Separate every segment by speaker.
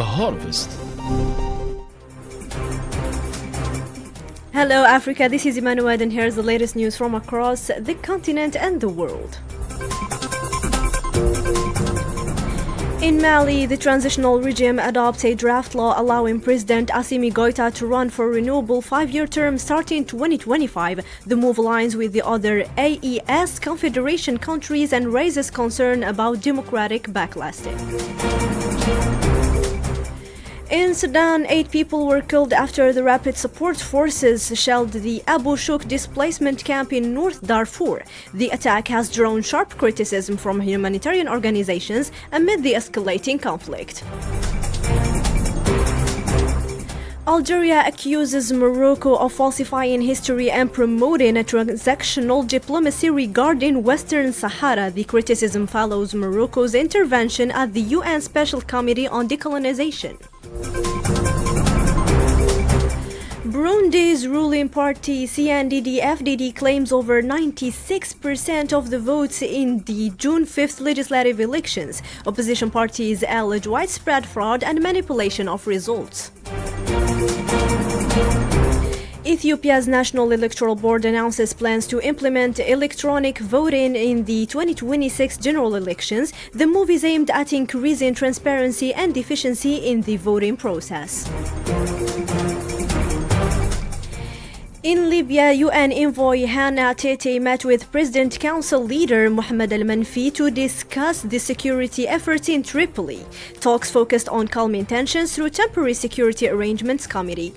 Speaker 1: the harvest.
Speaker 2: Hello Africa, this is Imane Nouad and here's the latest news from across the continent and the world. In Mali, the transitional regime adopts a draft law allowing President Assimi Goïta to run for a renewable 5-year term starting 2025. The move aligns with the other AES Confederation countries and raises concern about democratic backlasting. In Sudan, 8 people were killed after the Rapid Support Forces shelled the Abu Shouk displacement camp in North Darfur. The attack has drawn sharp criticism from humanitarian organizations amid the escalating conflict. Algeria accuses Morocco of falsifying history and promoting a transactional diplomacy regarding Western Sahara. The criticism follows Morocco's intervention at the UN Special Committee on Decolonization. Burundi's ruling party CNDD-FDD claims over 96% of the votes in the June 5th legislative elections. Opposition parties allege widespread fraud and manipulation of results. Ethiopia's National Electoral Board announces plans to implement electronic voting in the 2026 general elections. The move is aimed at increasing transparency and efficiency in the voting process. In Libya, UN envoy Hannah Tete met with President Council leader Mohamed al-Manfi to discuss the security efforts in Tripoli. Talks focused on calming tensions through temporary security arrangements committee.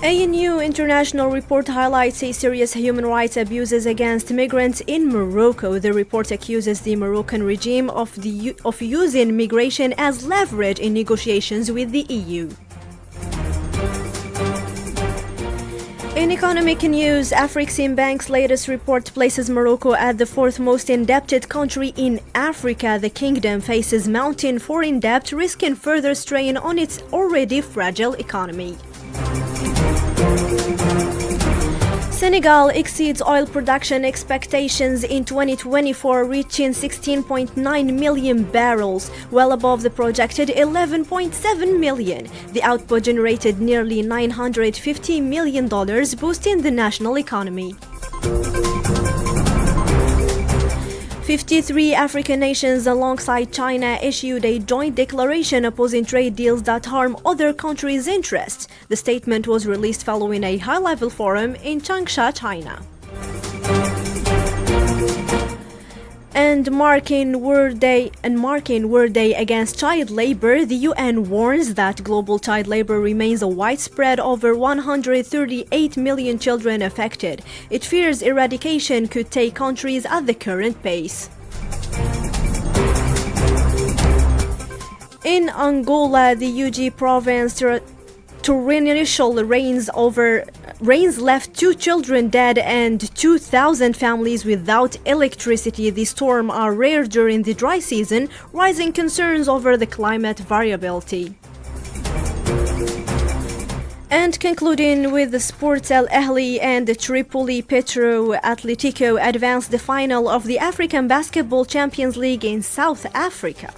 Speaker 2: A new international report highlights a serious human rights abuses against migrants in Morocco. The report accuses the Moroccan regime of using migration as leverage in negotiations with the EU. In economic news, Afreximbank's latest report places Morocco at the 4th most indebted country in Africa. The kingdom faces mounting foreign debt, risking further strain on its already fragile economy. Senegal exceeds oil production expectations in 2024, reaching 16.9 million barrels, well above the projected 11.7 million. The output generated nearly $950 million, boosting the national economy. 53 African nations alongside China issued a joint declaration opposing trade deals that harm other countries' interests. The statement was released following a high-level forum in Changsha, China. And marking World Day against child labor, the UN warns that global child labor remains widespread, over 138 million children affected. It fears eradication could take countries at the current pace. In Angola, the UG province torrential rains left 2 children dead and 2,000 families without electricity. The storms are rare during the dry season, raising concerns over the climate variability. And concluding with the sports, Al Ahly and the Tripoli Petro Atletico advanced the final of the African Basketball Champions League in South Africa.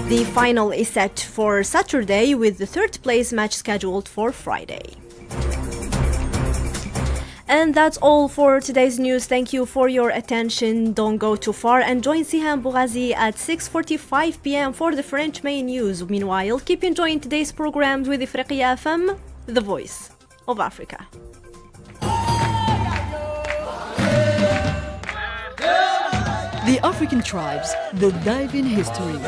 Speaker 2: The final is set for Saturday, with the 3rd place match scheduled for Friday. And that's all for today's news. Thank you for your attention. Don't go too far and join Sihan Bougazi at 6:45 p.m. for the French main news. Meanwhile, keep enjoying today's programs with Ifrikya FM, the voice of Africa.
Speaker 3: The African tribes, the dive in history.